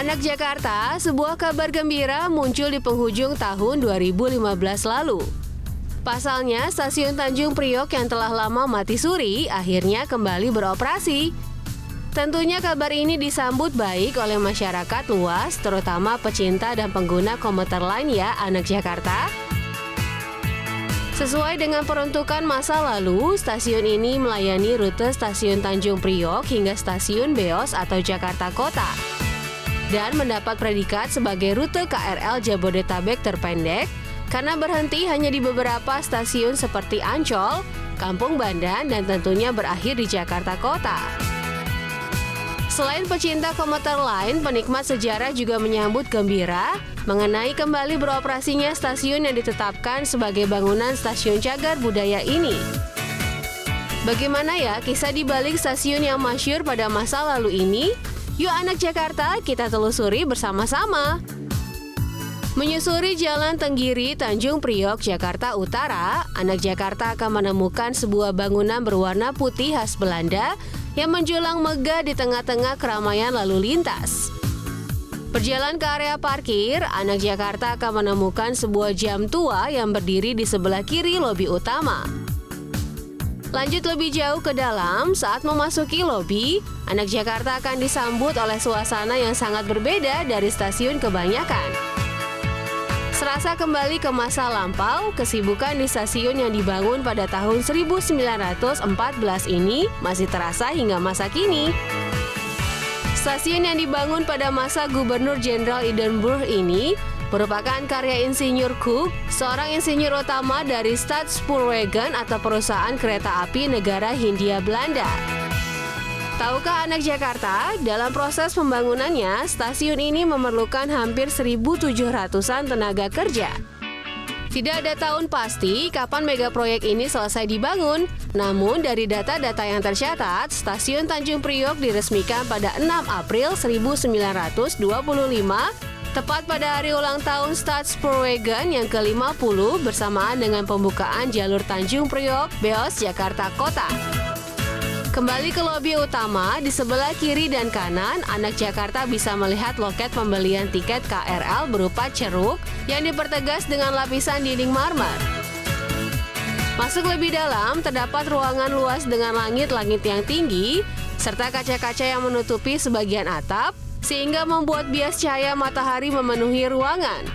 Anak Jakarta, sebuah kabar gembira muncul di penghujung tahun 2015 lalu. Pasalnya, stasiun Tanjung Priok yang telah lama mati suri akhirnya kembali beroperasi. Tentunya kabar ini disambut baik oleh masyarakat luas, terutama pecinta dan pengguna komuter lain ya, anak Jakarta. Sesuai dengan peruntukan masa lalu, stasiun ini melayani rute stasiun Tanjung Priok hingga stasiun Beos atau Jakarta Kota. Dan mendapat predikat sebagai rute KRL Jabodetabek terpendek karena berhenti hanya di beberapa stasiun seperti Ancol, Kampung Bandan, dan tentunya berakhir di Jakarta Kota. Selain pecinta komuter lain, penikmat sejarah juga menyambut gembira mengenai kembali beroperasinya stasiun yang ditetapkan sebagai bangunan stasiun cagar budaya ini. Bagaimana ya kisah di balik stasiun yang masyhur pada masa lalu ini? Yuk anak Jakarta, kita telusuri bersama-sama. Menyusuri Jalan Tenggiri, Tanjung Priok, Jakarta Utara, anak Jakarta akan menemukan sebuah bangunan berwarna putih khas Belanda yang menjulang megah di tengah-tengah keramaian lalu lintas. Berjalan ke area parkir, anak Jakarta akan menemukan sebuah jam tua yang berdiri di sebelah kiri lobi utama. Lanjut lebih jauh ke dalam, saat memasuki lobi, anak Jakarta akan disambut oleh suasana yang sangat berbeda dari stasiun kebanyakan. Serasa kembali ke masa lampau, kesibukan di stasiun yang dibangun pada tahun 1914 ini masih terasa hingga masa kini. Stasiun yang dibangun pada masa Gubernur Jenderal Edinburgh ini merupakan karya Insinyur Cook, seorang insinyur utama dari Staatspoorwegen atau perusahaan kereta api negara Hindia Belanda. Tahukah anak Jakarta, dalam proses pembangunannya, stasiun ini memerlukan hampir 1.700-an tenaga kerja. Tidak ada tahun pasti kapan mega proyek ini selesai dibangun. Namun dari data-data yang tercatat, stasiun Tanjung Priok diresmikan pada 6 April 1925, tepat pada hari ulang tahun Staatspoorwegen yang ke-50 bersamaan dengan pembukaan jalur Tanjung Priok, Beos, Jakarta Kota. Kembali ke lobi utama, di sebelah kiri dan kanan, anak Jakarta bisa melihat loket pembelian tiket KRL berupa ceruk yang dipertegas dengan lapisan dinding marmer. Masuk lebih dalam, terdapat ruangan luas dengan langit-langit yang tinggi, serta kaca-kaca yang menutupi sebagian atap, sehingga membuat bias cahaya matahari memenuhi ruangan.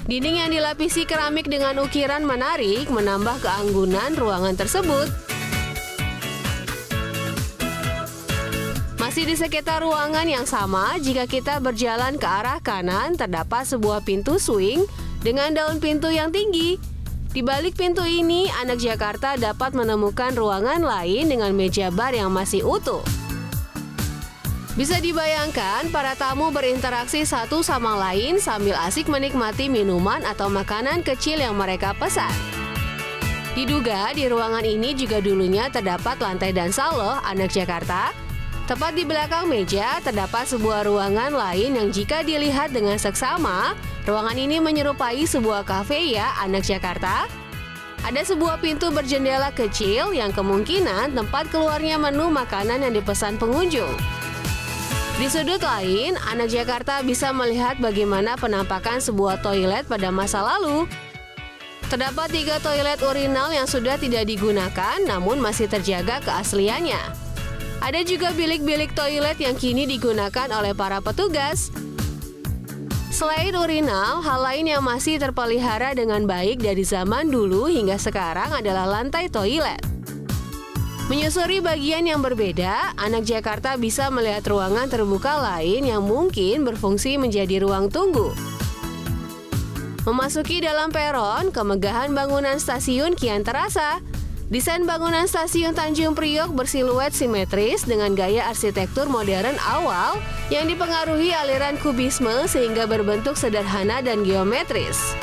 Dinding yang dilapisi keramik dengan ukiran menarik menambah keanggunan ruangan tersebut. Masih di sekitar ruangan yang sama, jika kita berjalan ke arah kanan, terdapat sebuah pintu swing dengan daun pintu yang tinggi. Di balik pintu ini, anak Jakarta dapat menemukan ruangan lain dengan meja bar yang masih utuh. Bisa dibayangkan, para tamu berinteraksi satu sama lain sambil asik menikmati minuman atau makanan kecil yang mereka pesan. Diduga di ruangan ini juga dulunya terdapat lantai dansa loh, anak Jakarta. Tepat di belakang meja terdapat sebuah ruangan lain yang jika dilihat dengan seksama, ruangan ini menyerupai sebuah kafe ya, anak Jakarta. Ada sebuah pintu berjendela kecil yang kemungkinan tempat keluarnya menu makanan yang dipesan pengunjung. Di sudut lain, anak Jakarta bisa melihat bagaimana penampakan sebuah toilet pada masa lalu. Terdapat 3 toilet urinal yang sudah tidak digunakan namun masih terjaga keasliannya. Ada juga bilik-bilik toilet yang kini digunakan oleh para petugas. Selain urinal, hal lain yang masih terpelihara dengan baik dari zaman dulu hingga sekarang adalah lantai toilet. Menyusuri bagian yang berbeda, anak Jakarta bisa melihat ruangan terbuka lain yang mungkin berfungsi menjadi ruang tunggu. Memasuki dalam peron, kemegahan bangunan stasiun kian terasa. Desain bangunan stasiun Tanjung Priok bersiluet simetris dengan gaya arsitektur modern awal yang dipengaruhi aliran kubisme sehingga berbentuk sederhana dan geometris.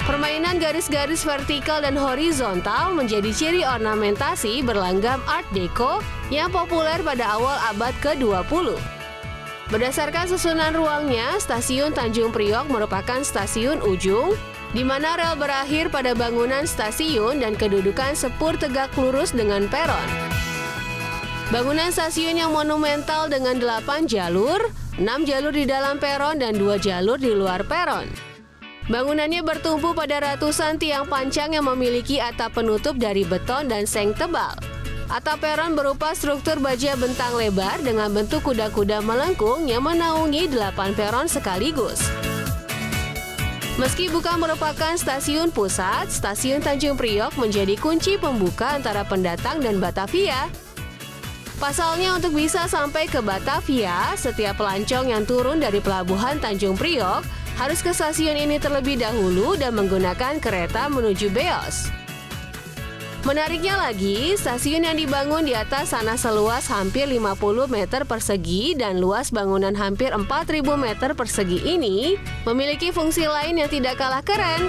Permainan garis-garis vertikal dan horizontal menjadi ciri ornamentasi berlanggam Art Deco yang populer pada awal abad ke-20. Berdasarkan susunan ruangnya, stasiun Tanjung Priok merupakan stasiun ujung, di mana rel berakhir pada bangunan stasiun dan kedudukan sepur tegak lurus dengan peron. Bangunan stasiun yang monumental dengan 8 jalur 6 jalur di dalam peron dan 2 jalur di luar peron. Bangunannya bertumpu pada ratusan tiang pancang yang memiliki atap penutup dari beton dan seng tebal. Atap peron berupa struktur baja bentang lebar dengan bentuk kuda-kuda melengkung yang menaungi 8 peron sekaligus. Meski bukan merupakan stasiun pusat, stasiun Tanjung Priok menjadi kunci pembuka antara pendatang dan Batavia. Pasalnya, untuk bisa sampai ke Batavia, setiap pelancong yang turun dari pelabuhan Tanjung Priok harus ke stasiun ini terlebih dahulu dan menggunakan kereta menuju Beos. Menariknya lagi, stasiun yang dibangun di atas tanah seluas hampir 50 meter persegi dan luas bangunan hampir 4.000 meter persegi ini memiliki fungsi lain yang tidak kalah keren.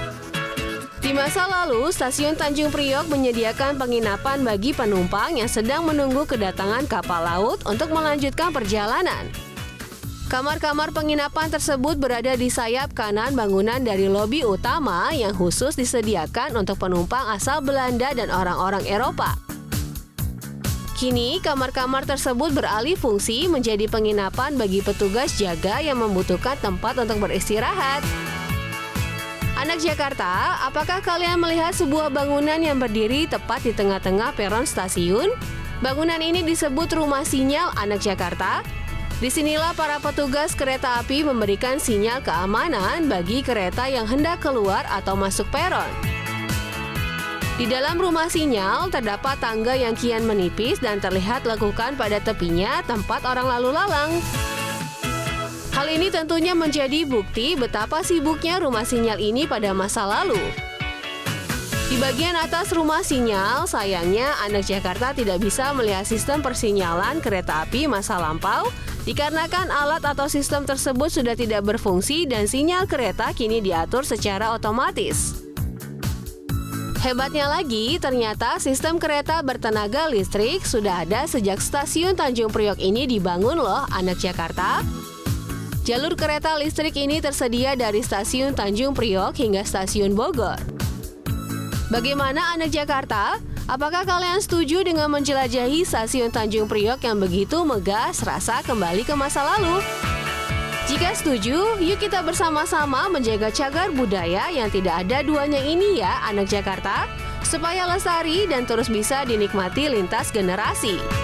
Di masa lalu, stasiun Tanjung Priok menyediakan penginapan bagi penumpang yang sedang menunggu kedatangan kapal laut untuk melanjutkan perjalanan. Kamar-kamar penginapan tersebut berada di sayap kanan bangunan dari lobi utama yang khusus disediakan untuk penumpang asal Belanda dan orang-orang Eropa. Kini, kamar-kamar tersebut beralih fungsi menjadi penginapan bagi petugas jaga yang membutuhkan tempat untuk beristirahat. Anak Jakarta, apakah kalian melihat sebuah bangunan yang berdiri tepat di tengah-tengah peron stasiun? Bangunan ini disebut Rumah Sinyal Anak Jakarta. Disinilah para petugas kereta api memberikan sinyal keamanan bagi kereta yang hendak keluar atau masuk peron. Di dalam rumah sinyal terdapat tangga yang kian menipis dan terlihat lekukan pada tepinya tempat orang lalu lalang. Hal ini tentunya menjadi bukti betapa sibuknya rumah sinyal ini pada masa lalu. Di bagian atas rumah sinyal, sayangnya Anak Jakarta tidak bisa melihat sistem persinyalan kereta api masa lampau dikarenakan alat atau sistem tersebut sudah tidak berfungsi dan sinyal kereta kini diatur secara otomatis. Hebatnya lagi, ternyata sistem kereta bertenaga listrik sudah ada sejak stasiun Tanjung Priok ini dibangun loh, Anak Jakarta. Jalur kereta listrik ini tersedia dari stasiun Tanjung Priok hingga stasiun Bogor. Bagaimana Anak Jakarta? Apakah kalian setuju dengan menjelajahi stasiun Tanjung Priok yang begitu megah serasa kembali ke masa lalu? Jika setuju, yuk kita bersama-sama menjaga cagar budaya yang tidak ada duanya ini ya, Anak Jakarta, supaya lestari dan terus bisa dinikmati lintas generasi.